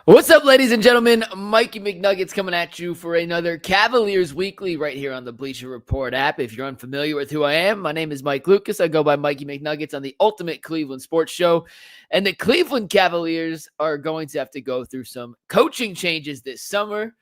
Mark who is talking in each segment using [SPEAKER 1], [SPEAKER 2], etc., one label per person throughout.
[SPEAKER 1] What's up, ladies and gentlemen? Mikey McNuggets coming at you for another Cavaliers Weekly right here on the Bleacher Report app. If you're unfamiliar with who I am, my name is Mike Lucas. I go by Mikey McNuggets on the Ultimate Cleveland Sports Show. And the Cleveland Cavaliers are going to have to go through some coaching changes this summer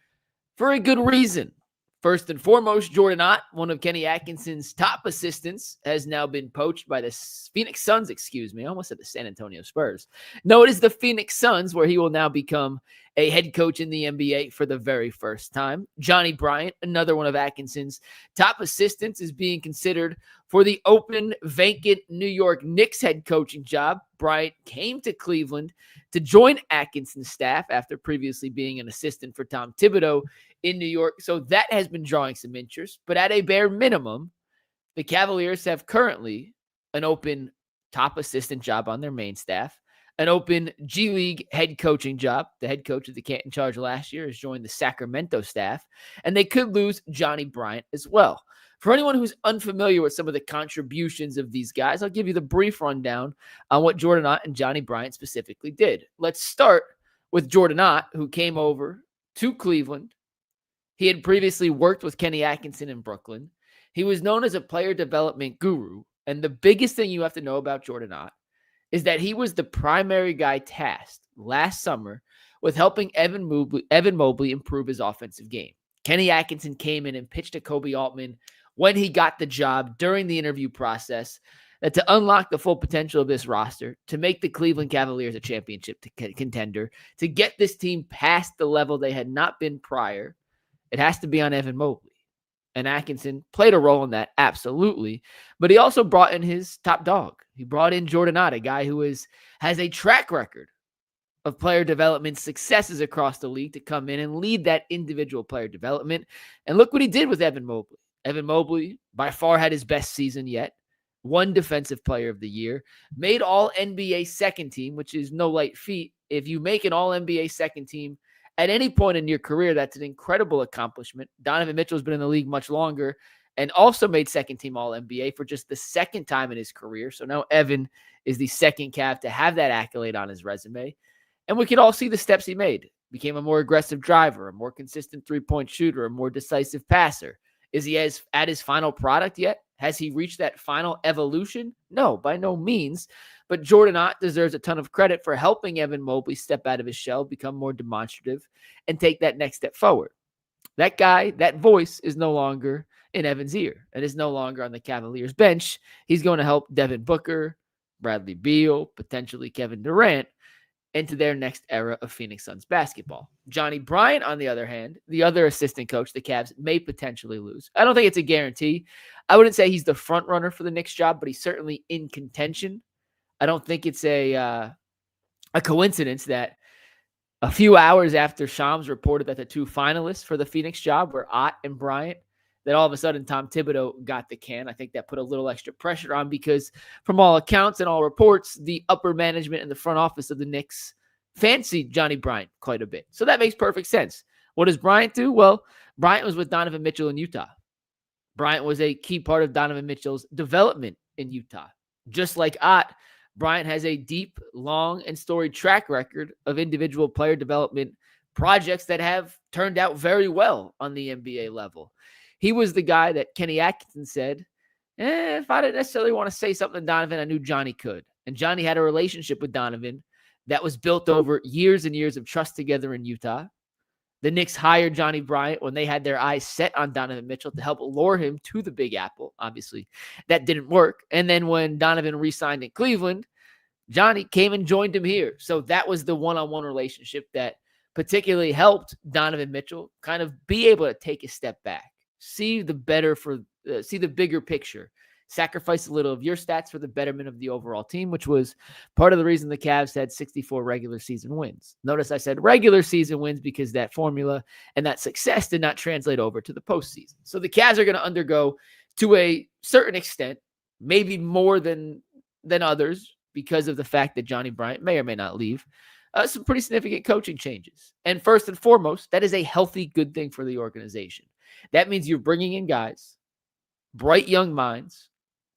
[SPEAKER 1] for a good reason. First and foremost, Jordan Ott, one of Kenny Atkinson's top assistants, has now been poached by the Phoenix Suns, I almost said the San Antonio Spurs. No, it is the Phoenix Suns, where he will now become a head coach in the NBA for the very first time. Johnnie Bryant, another one of Atkinson's top assistants, is being considered for the open, vacant New York Knicks head coaching job. Bryant came to Cleveland to join Atkinson's staff after previously being an assistant for Tom Tibido in New York. So that has been drawing some interest. But at a bare minimum, the Cavaliers have currently an open top assistant job on their main staff, an open G League head coaching job. The head coach of the Canton Charge last year has joined the Sacramento staff, and they could lose Johnnie Bryant as well. For anyone who's unfamiliar with some of the contributions of these guys, I'll give you the brief rundown on what Jordan Ott and Johnnie Bryant specifically did. Let's start with Jordan Ott, who came over to Cleveland. He had previously worked with Kenny Atkinson in Brooklyn. He was known as a player development guru. And the biggest thing you have to know about Jordan Ott is that he was the primary guy tasked last summer with helping Evan Mobley improve his offensive game. Kenny Atkinson came in and pitched to Kobe Altman when he got the job during the interview process that to unlock the full potential of this roster, to make the Cleveland Cavaliers a championship contender, to get this team past the level they had not been prior, it has to be on Evan Mobley. And Atkinson played a role in that, absolutely. But he also brought in his top dog. He brought in Jordan Ott, a guy who has a track record of player development successes across the league, to come in and lead that individual player development. And look what he did with Evan Mobley. Evan Mobley by far had his best season yet. Won Defensive Player of the Year. Made All-NBA second team, which is no light feat. If you make an All-NBA second team at any point in your career, that's an incredible accomplishment. Donovan Mitchell's been in the league much longer and also made second-team All-NBA for just the second time in his career. So now Evan is the second Cav to have that accolade on his resume. And we could all see the steps he made. Became a more aggressive driver, a more consistent three-point shooter, a more decisive passer. Is he at his final product yet? Has he reached that final evolution? No, by no means. But Jordan Ott deserves a ton of credit for helping Evan Mobley step out of his shell, become more demonstrative, and take that next step forward. That guy, that voice, is no longer in Evan's ear and is no longer on the Cavaliers bench. He's going to help Devin Booker, Bradley Beal, potentially Kevin Durant into their next era of Phoenix Suns basketball. Johnnie Bryant, on the other hand, the other assistant coach the Cavs may potentially lose. I don't think it's a guarantee. I wouldn't say he's the front runner for the Knicks job, but he's certainly in contention. I don't think it's a coincidence that a few hours after Shams reported that the two finalists for the Phoenix job were Ott and Bryant, that all of a sudden Tom Thibodeau got the can. I think that put a little extra pressure on because from all accounts and all reports, the upper management and the front office of the Knicks fancied Johnnie Bryant quite a bit. So that makes perfect sense. What does Bryant do? Well, Bryant was with Donovan Mitchell in Utah. Bryant was a key part of Donovan Mitchell's development in Utah. Just like Ott, Bryant has a deep, long, and storied track record of individual player development projects that have turned out very well on the NBA level. He was the guy that Kenny Atkinson said, if I didn't necessarily want to say something to Donovan, I knew Johnny could. And Johnny had a relationship with Donovan that was built over years and years of trust together in Utah. The Knicks hired Johnnie Bryant when they had their eyes set on Donovan Mitchell to help lure him to the Big Apple. Obviously, that didn't work. And then when Donovan re-signed in Cleveland, Johnny came and joined him here. So that was the one-on-one relationship that particularly helped Donovan Mitchell kind of be able to take a step back, see the bigger picture, sacrifice a little of your stats for the betterment of the overall team, which was part of the reason the Cavs had 64 regular season wins. Notice I said regular season wins because that formula and that success did not translate over to the postseason. So the Cavs are going to undergo, to a certain extent, maybe more than others, because of the fact that Johnnie Bryant may or may not leave, some pretty significant coaching changes. And first and foremost, that is a healthy, good thing for the organization. That means you're bringing in guys, bright young minds,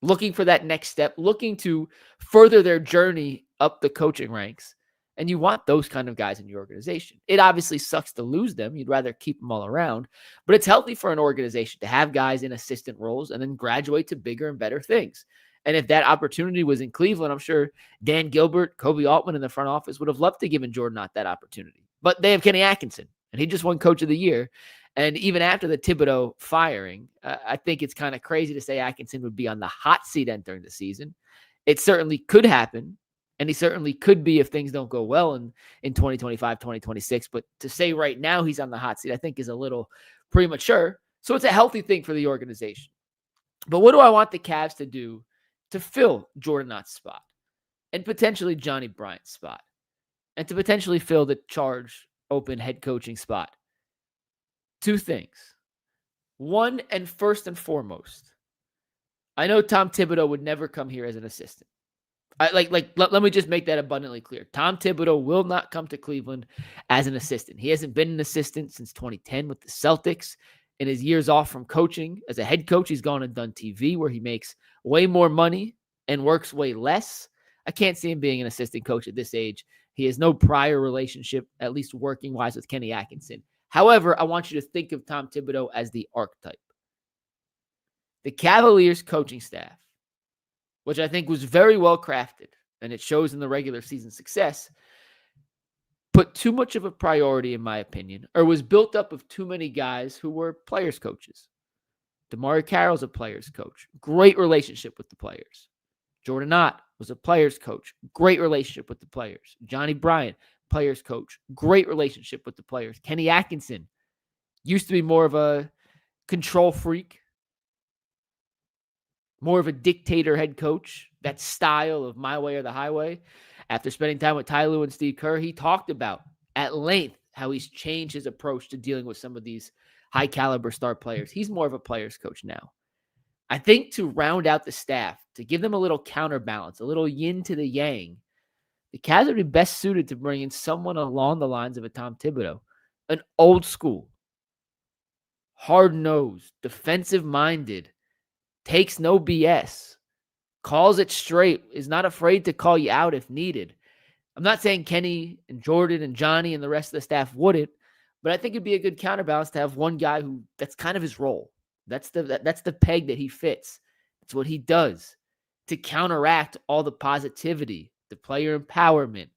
[SPEAKER 1] looking for that next step, looking to further their journey up the coaching ranks. And you want those kind of guys in your organization. It obviously sucks to lose them. You'd rather keep them all around. But it's healthy for an organization to have guys in assistant roles and then graduate to bigger and better things. And if that opportunity was in Cleveland, I'm sure Dan Gilbert, Kobe Altman in the front office would have loved to give Jordan Ott that opportunity. But they have Kenny Atkinson, and he just won Coach of the Year. And even after the Tibido firing, I think it's kind of crazy to say Atkinson would be on the hot seat entering the season. It certainly could happen. And he certainly could be if things don't go well in 2025, 2026. But to say right now he's on the hot seat, I think is a little premature. So it's a healthy thing for the organization. But what do I want the Cavs to do to fill Jordan Ott's spot and potentially Johnnie Bryant's spot and to potentially fill the charge open head coaching spot? Two things. One, and first and foremost, I know Tom Thibodeau would never come here as an assistant. Let me just make that abundantly clear. Tom Thibodeau will not come to Cleveland as an assistant. He hasn't been an assistant since 2010 with the Celtics. In his years off from coaching as a head coach, he's gone and done TV where he makes way more money and works way less. I can't see him being an assistant coach at this age. He has no prior relationship, at least working-wise, with Kenny Atkinson. However, I want you to think of Tom Thibodeau as the archetype. The Cavaliers coaching staff, which I think was very well crafted, and it shows in the regular season success, put too much of a priority, in my opinion, or was built up of too many guys who were players' coaches. DeMar Carroll's a players' coach. Great relationship with the players. Jordan Ott was a players' coach. Great relationship with the players. Johnnie Bryant, players' coach. Great relationship with the players. Kenny Atkinson used to be more of a control freak, more of a dictator head coach, that style of my way or the highway. After spending time with Ty Lue and Steve Kerr, he talked about at length how he's changed his approach to dealing with some of these high caliber star players. He's more of a player's coach now. I think to round out the staff, to give them a little counterbalance, a little yin to the yang, the Cavs would be best suited to bring in someone along the lines of a Tom Thibodeau, an old school, hard-nosed, defensive-minded, takes no BS, calls it straight, is not afraid to call you out if needed. I'm not saying Kenny and Jordan and Johnny and the rest of the staff wouldn't, but I think it'd be a good counterbalance to have one guy who that's kind of his role. That's the peg that he fits. It's what he does to counteract all the positivity, the player empowerment,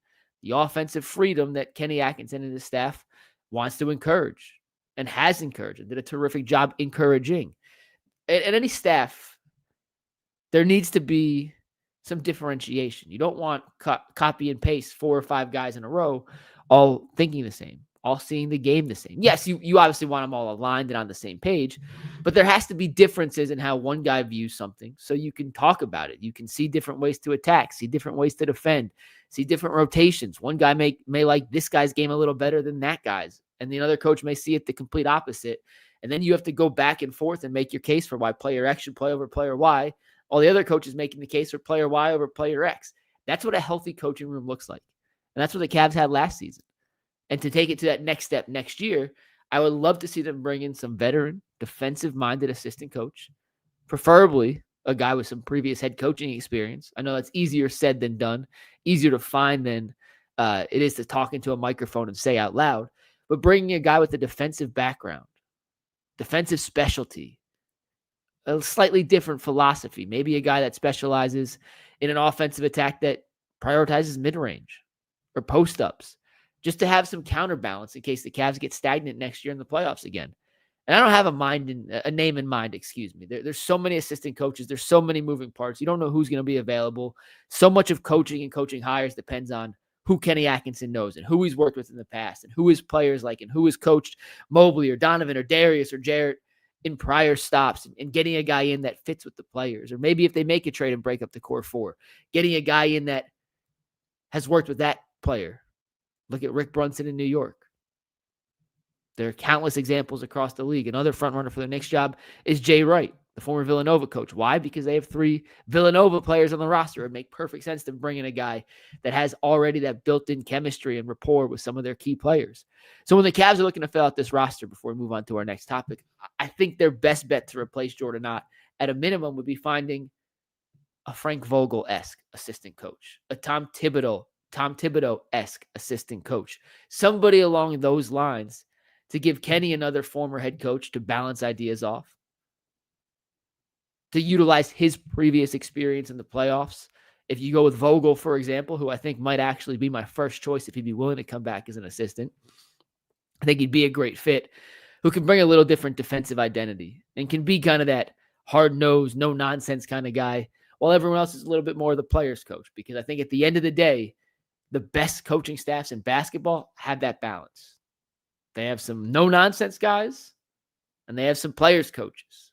[SPEAKER 1] the offensive freedom that Kenny Atkinson and his staff wants to encourage and has encouraged and did a terrific job encouraging. At any staff, there needs to be some differentiation. You don't want copy and paste 4 or 5 guys in a row all thinking the same, all seeing the game the same. Yes, you obviously want them all aligned and on the same page, but there has to be differences in how one guy views something so you can talk about it. You can see different ways to attack, see different ways to defend, see different rotations. One guy may like this guy's game a little better than that guy's, and the other coach may see it the complete opposite. And then you have to go back and forth and make your case for why player X should play over player Y. All the other coaches making the case for player Y over player X. That's what a healthy coaching room looks like. And that's what the Cavs had last season. And to take it to that next step next year, I would love to see them bring in some veteran, defensive-minded assistant coach, preferably a guy with some previous head coaching experience. I know that's easier said than done, easier to find than it is to talk into a microphone and say out loud, but bringing a guy with a defensive background, defensive specialty, a slightly different philosophy, maybe a guy that specializes in an offensive attack that prioritizes mid-range or post-ups, just to have some counterbalance in case the Cavs get stagnant next year in the playoffs again. And I don't have a name in mind, excuse me. There's so many assistant coaches. There's so many moving parts. You don't know who's going to be available. So much of coaching and coaching hires depends on who Kenny Atkinson knows and who he's worked with in the past and who his players like and who has coached Mobley or Donovan or Darius or Jarrett in prior stops and getting a guy in that fits with the players. Or maybe if they make a trade and break up the core 4, getting a guy in that has worked with that player. Look at Rick Brunson in New York. There are countless examples across the league. Another front runner for their next job is Jay Wright, the former Villanova coach. Why? Because they have 3 Villanova players on the roster. It would make perfect sense to bring in a guy that has already that built-in chemistry and rapport with some of their key players. So when the Cavs are looking to fill out this roster before we move on to our next topic, I think their best bet to replace Jordan Ott at a minimum would be finding a Frank Vogle-esque assistant coach, a Tom Tibido Tom Thibodeau-esque assistant coach, somebody along those lines to give Kenny another former head coach to balance ideas off, to utilize his previous experience in the playoffs. If you go with Vogle, for example, who I think might actually be my first choice if he'd be willing to come back as an assistant, I think he'd be a great fit, who can bring a little different defensive identity and can be kind of that hard-nosed, no-nonsense kind of guy, while everyone else is a little bit more of the player's coach. Because I think at the end of the day, the best coaching staffs in basketball have that balance. They have some no-nonsense guys, and they have some players' coaches.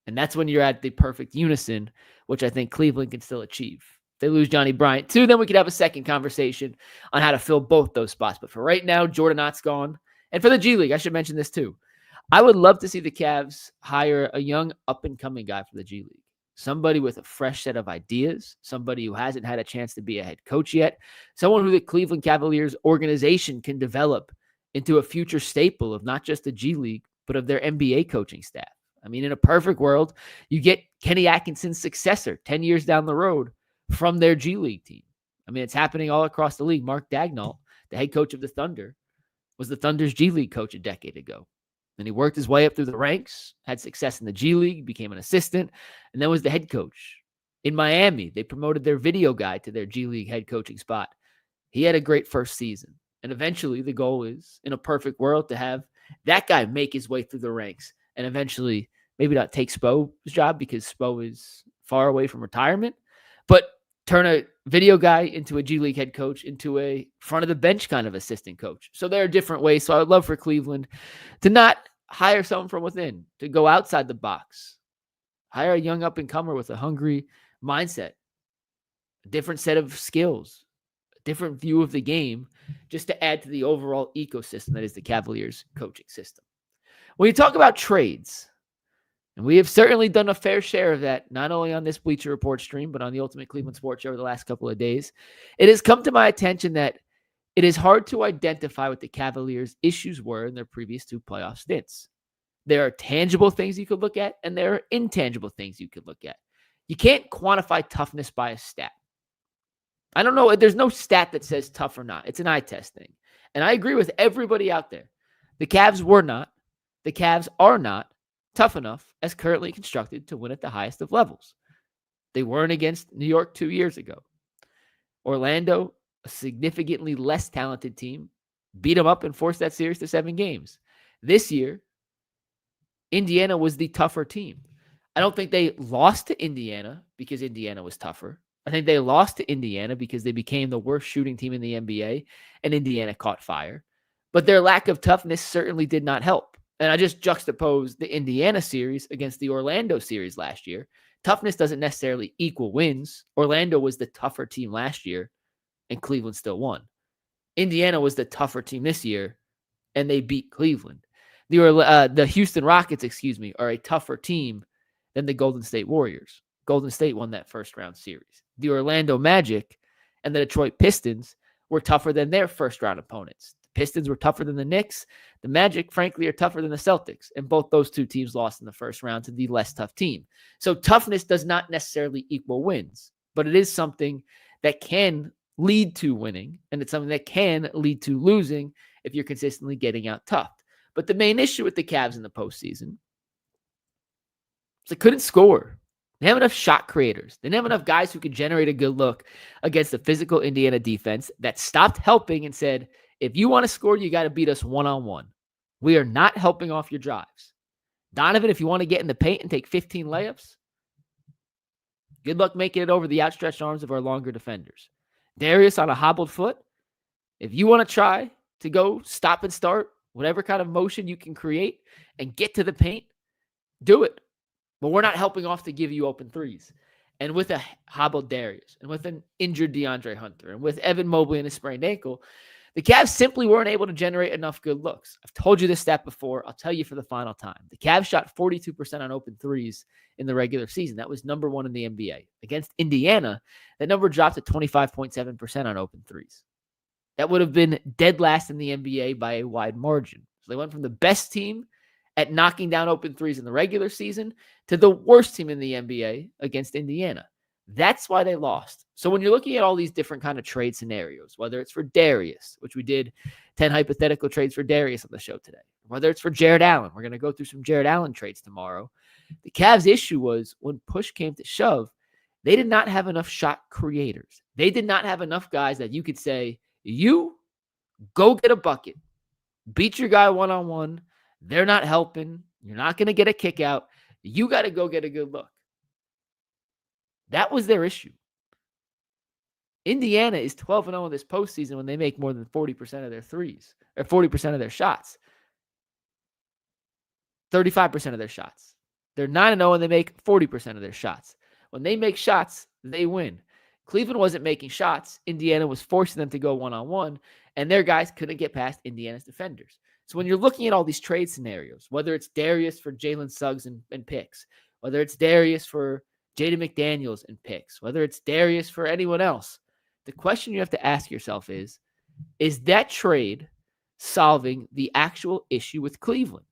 [SPEAKER 1] And that's when you're at the perfect unison, which I think Cleveland can still achieve. If they lose Johnnie Bryant too, then we could have a second conversation on how to fill both those spots. But for right now, Jordan Ott's gone. And for the G League, I should mention this too. I would love to see the Cavs hire a young up-and-coming guy for the G League. Somebody with a fresh set of ideas, somebody who hasn't had a chance to be a head coach yet, someone who the Cleveland Cavaliers organization can develop into a future staple of not just the G League, but of their NBA coaching staff. I mean, in a perfect world, you get Kenny Atkinson's successor 10 years down the road from their G League team. I mean, it's happening all across the league. Mark Daigneault, the head coach of the Thunder, was the Thunder's G League coach a decade ago. And he worked his way up through the ranks, had success in the G League, became an assistant, and then was the head coach. In Miami, they promoted their video guy to their G League head coaching spot. He had a great first season. And eventually, the goal is, in a perfect world, to have that guy make his way through the ranks and eventually maybe not take Spo's job because Spo is far away from retirement, but turn a video guy into a G League head coach, into a front of the bench kind of assistant coach. So there are different ways. So I would love for Cleveland to not hire someone from within, to go outside the box, hire a young up-and-comer with a hungry mindset, a different set of skills, a different view of the game, just to add to the overall ecosystem that is the Cavaliers coaching system. When you talk about trades, and we have certainly done a fair share of that, not only on this Bleacher Report stream, but on the Ultimate Cleveland Sports Show over the last couple of days, it has come to my attention that it is hard to identify what the Cavaliers' issues were in their previous two playoff stints. There are tangible things you could look at, and there are intangible things you could look at. You can't quantify toughness by a stat. I don't know. There's no stat that says tough or not. It's an eye test thing. And I agree with everybody out there. The Cavs were not. The Cavs are not tough enough as currently constructed to win at the highest of levels. They weren't against New York 2 years ago. Orlando, a significantly less talented team, beat them up and forced that series to 7 games. This year, Indiana was the tougher team. I don't think they lost to Indiana because Indiana was tougher. I think they lost to Indiana because they became the worst shooting team in the NBA and Indiana caught fire. But their lack of toughness certainly did not help. And I just juxtaposed the Indiana series against the Orlando series last year. Toughness doesn't necessarily equal wins. Orlando was the tougher team last year, and Cleveland still won. Indiana was the tougher team this year, and they beat Cleveland. The Houston Rockets, are a tougher team than the Golden State Warriors. Golden State won that first-round series. The Orlando Magic and the Detroit Pistons were tougher than their first-round opponents. Pistons were tougher than the Knicks. The Magic, frankly, are tougher than the Celtics. And both those two teams lost in the first round to the less tough team. So toughness does not necessarily equal wins, but it is something that can lead to winning. And it's something that can lead to losing if you're consistently getting out toughed. But the main issue with the Cavs in the postseason is they couldn't score. They have enough shot creators. They didn't have enough guys who could generate a good look against the physical Indiana defense that stopped helping and said, if you want to score, you got to beat us one-on-one. We are not helping off your drives. Donovan, if you want to get in the paint and take 15 layups, good luck making it over the outstretched arms of our longer defenders. Darius on a hobbled foot, if you want to try to go stop and start, whatever kind of motion you can create and get to the paint, do it. But we're not helping off to give you open threes. And with a hobbled Darius, and with an injured DeAndre Hunter, and with Evan Mobley and a sprained ankle, the Cavs simply weren't able to generate enough good looks. I've told you this stat before. I'll tell you for the final time. The Cavs shot 42% on open threes in the regular season. That was number 1 in the NBA. Against Indiana, that number dropped to 25.7% on open threes. That would have been dead last in the NBA by a wide margin. So they went from the best team at knocking down open threes in the regular season to the worst team in the NBA against Indiana. That's why they lost. So when you're looking at all these different kind of trade scenarios, whether it's for Darius, which we did 10 hypothetical trades for Darius on the show today, whether it's for Jared Allen, we're going to go through some Jared Allen trades tomorrow. The Cavs' issue was when push came to shove, they did not have enough shot creators. They did not have enough guys that you could say, you go get a bucket, beat your guy one-on-one. They're not helping. You're not going to get a kick out. You got to go get a good look. That was their issue. Indiana is 12-0 in this postseason when they make more than 40% of their threes, or 40% of their shots. 35% of their shots. They're 9-0 and they make 40% of their shots. When they make shots, they win. Cleveland wasn't making shots. Indiana was forcing them to go one-on-one, and their guys couldn't get past Indiana's defenders. So when you're looking at all these trade scenarios, whether it's Darius for Jalen Suggs and picks, whether it's Darius for Jaden McDaniels and picks, whether it's Darius for anyone else, the question you have to ask yourself is that trade solving the actual issue with Cleveland?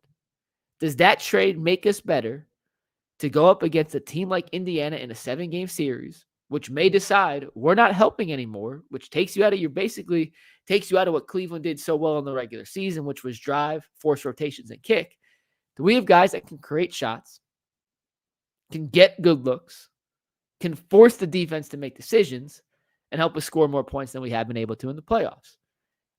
[SPEAKER 1] Does that trade make us better to go up against a team like Indiana in a 7-game series, which may decide we're not helping anymore, which takes you out of what Cleveland did so well in the regular season, which was drive, force rotations, and kick? Do we have guys that can create shots, can get good looks, can force the defense to make decisions, and help us score more points than we have been able to in the playoffs?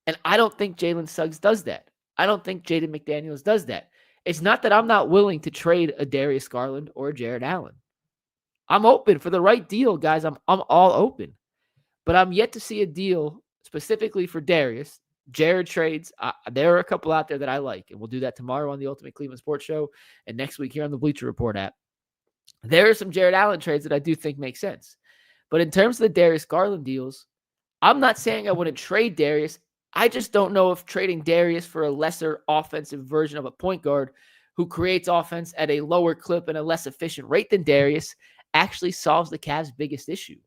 [SPEAKER 1] And I don't think Jalen Suggs does that. I don't think Jaden McDaniels does that. It's not that I'm not willing to trade a Darius Garland or a Jared Allen. I'm open for the right deal, guys. I'm all open. But I'm yet to see a deal specifically for Darius. Jared trades, there are a couple out there that I like, and we'll do that tomorrow on the Ultimate Cleveland Sports Show and next week here on the Bleacher Report app. There are some Jared Allen trades that I do think make sense. But in terms of the Darius Garland deals, I'm not saying I wouldn't trade Darius. I just don't know if trading Darius for a lesser offensive version of a point guard who creates offense at a lower clip and a less efficient rate than Darius actually solves the Cavs' biggest issue.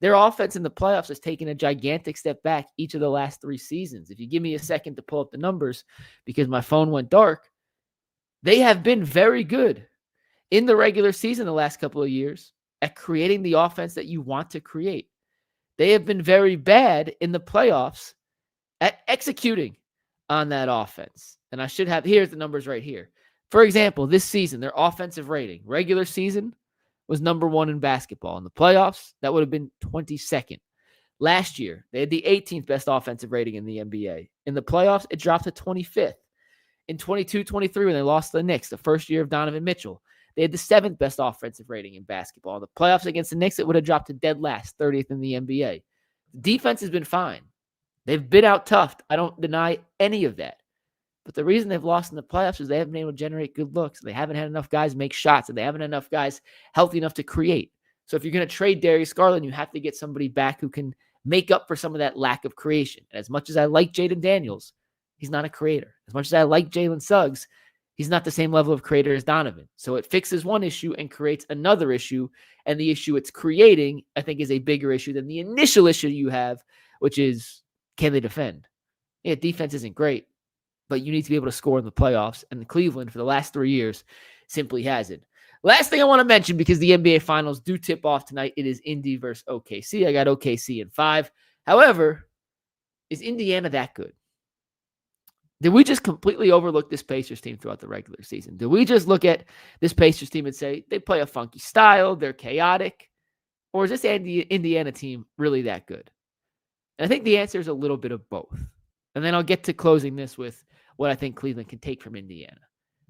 [SPEAKER 1] Their offense in the playoffs has taken a gigantic step back each of the last 3 seasons. If you give me a second to pull up the numbers because my phone went dark, they have been very good in the regular season the last couple of years at creating the offense that you want to create. They have been very bad in the playoffs at executing on that offense. And here's the numbers right here. For example, this season, their offensive rating, regular season, was number 1 in basketball. In the playoffs, that would have been 22nd. Last year, they had the 18th best offensive rating in the NBA. In the playoffs, it dropped to 25th. In 22-23, when they lost to the Knicks, the first year of Donovan Mitchell, they had the 7th best offensive rating in basketball. In the playoffs against the Knicks, it would have dropped to dead last, 30th in the NBA. The defense has been fine. They've been out toughed. I don't deny any of that. But the reason they've lost in the playoffs is they haven't been able to generate good looks. They haven't had enough guys make shots, and they haven't had enough guys healthy enough to create. So if you're going to trade Darius Garland, you have to get somebody back who can make up for some of that lack of creation. And as much as I like Jaden Daniels, he's not a creator. As much as I like Jalen Suggs, he's not the same level of creator as Donovan. So it fixes one issue and creates another issue. And the issue it's creating, I think, is a bigger issue than the initial issue you have, which is, can they defend? Yeah, defense isn't great, but you need to be able to score in the playoffs. And Cleveland, for the last 3 years, simply hasn't. Last thing I want to mention, because the NBA Finals do tip off tonight, it is Indy versus OKC. I got OKC in 5. However, is Indiana that good? Did we just completely overlook this Pacers team throughout the regular season? Did we just look at this Pacers team and say, they play a funky style, they're chaotic? Or is this Indiana team really that good? And I think the answer is a little bit of both. And then I'll get to closing this with what I think Cleveland can take from Indiana.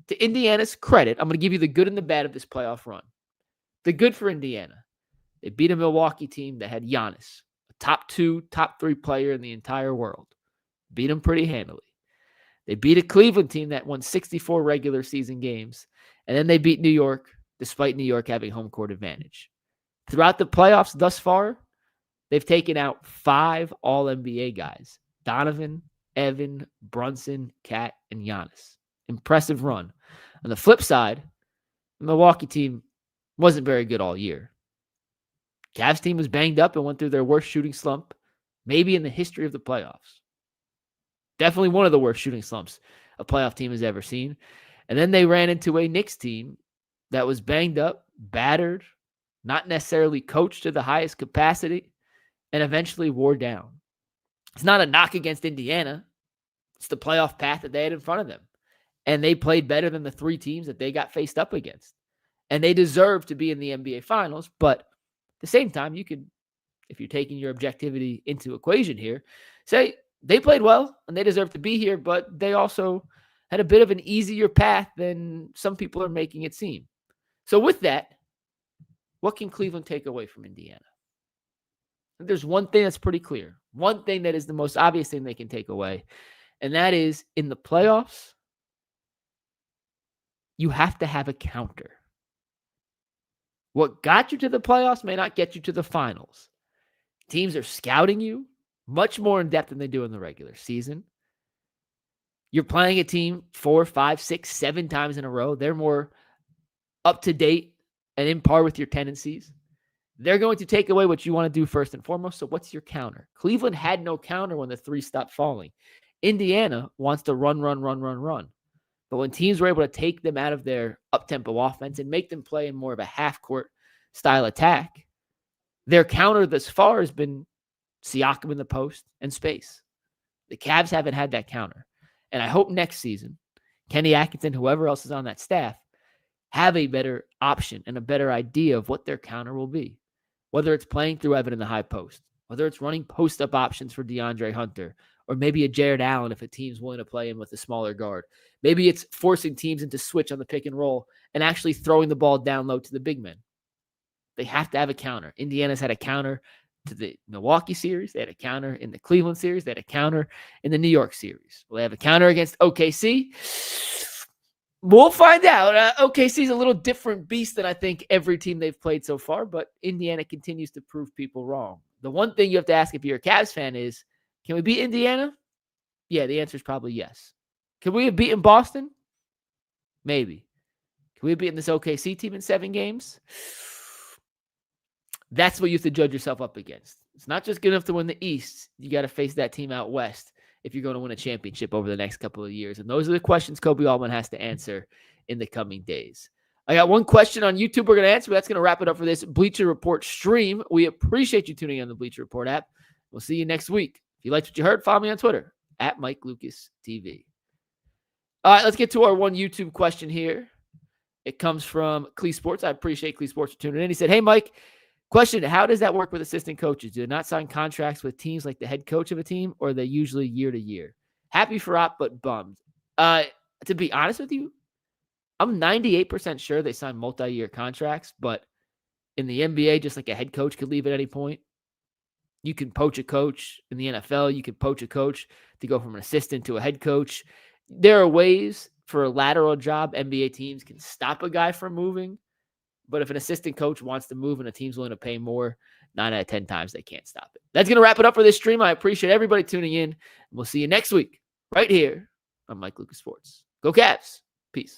[SPEAKER 1] To Indiana's credit, I'm going to give you the good and the bad of this playoff run. The good for Indiana, they beat a Milwaukee team that had Giannis, a top 2, top 3 player in the entire world. Beat him pretty handily. They beat a Cleveland team that won 64 regular season games. And then they beat New York, despite New York having home court advantage. Throughout the playoffs thus far, they've taken out 5 All-NBA guys. Donovan, Evan, Brunson, Cat, and Giannis. Impressive run. On the flip side, the Milwaukee team wasn't very good all year. Cavs team was banged up and went through their worst shooting slump, maybe in the history of the playoffs. Definitely one of the worst shooting slumps a playoff team has ever seen. And then they ran into a Knicks team that was banged up, battered, not necessarily coached to the highest capacity, and eventually wore down. It's not a knock against Indiana. It's the playoff path that they had in front of them. And they played better than the 3 teams that they got faced up against. And they deserve to be in the NBA Finals. But at the same time, you could, if you're taking your objectivity into equation here, say they played well and they deserve to be here, but they also had a bit of an easier path than some people are making it seem. So with that, what can Cleveland take away from Indiana? There's one thing that's pretty clear. One thing that is the most obvious thing they can take away, and that is in the playoffs, you have to have a counter. What got you to the playoffs may not get you to the finals. Teams are scouting you much more in depth than they do in the regular season. You're playing a team 4, 5, 6, 7 times in a row. They're more up to date and in par with your tendencies. They're going to take away what you want to do first and foremost. So what's your counter? Cleveland had no counter when the 3 stopped falling. Indiana wants to run. But when teams were able to take them out of their up-tempo offense and make them play in more of a half-court style attack, their counter thus far has been Siakam in the post and space. The Cavs haven't had that counter. And I hope next season, Kenny Atkinson, whoever else is on that staff, have a better option and a better idea of what their counter will be. Whether it's playing through Evan in the high post, whether it's running post-up options for DeAndre Hunter, or maybe a Jared Allen if a team's willing to play him with a smaller guard. Maybe it's forcing teams into switch on the pick and roll and actually throwing the ball down low to the big men. They have to have a counter. Indiana's had a counter to the Milwaukee series. They had a counter in the Cleveland series. They had a counter in the New York series. Will they have a counter against OKC? We'll find out. OKC is a little different beast than I think every team they've played so far, but Indiana continues to prove people wrong. The one thing you have to ask if you're a Cavs fan is, can we beat Indiana? Yeah, the answer is probably yes. Can we have beaten Boston? Maybe. Can we have beaten this OKC team in 7 games? That's what you have to judge yourself up against. It's not just good enough to win the East. You got to face that team out West if you're going to win a championship over the next couple of years. And those are the questions Kobe Altman has to answer in the coming days. I got one question on YouTube we're going to answer, but that's going to wrap it up for this Bleacher Report stream. We appreciate you tuning in on the Bleacher Report app. We'll see you next week. If you liked what you heard, follow me on Twitter, @MikeLucasTV. All right, let's get to our one YouTube question here. It comes from Cle Sports. I appreciate Cle Sports for tuning in. He said, hey, Mike, question, how does that work with assistant coaches? Do they not sign contracts with teams like the head coach of a team, or are they usually year to year? Happy for Ott, but bummed. To be honest with you, I'm 98% sure they sign multi-year contracts, but in the NBA, just like a head coach could leave at any point, you can poach a coach. In the NFL, you can poach a coach to go from an assistant to a head coach. There are ways for a lateral job NBA teams can stop a guy from moving, but if an assistant coach wants to move and a team's willing to pay more, 9 out of 10 times they can't stop it. That's going to wrap it up for this stream. I appreciate everybody tuning in, and we'll see you next week right here on Mike Lucas Sports. Go Cavs. Peace.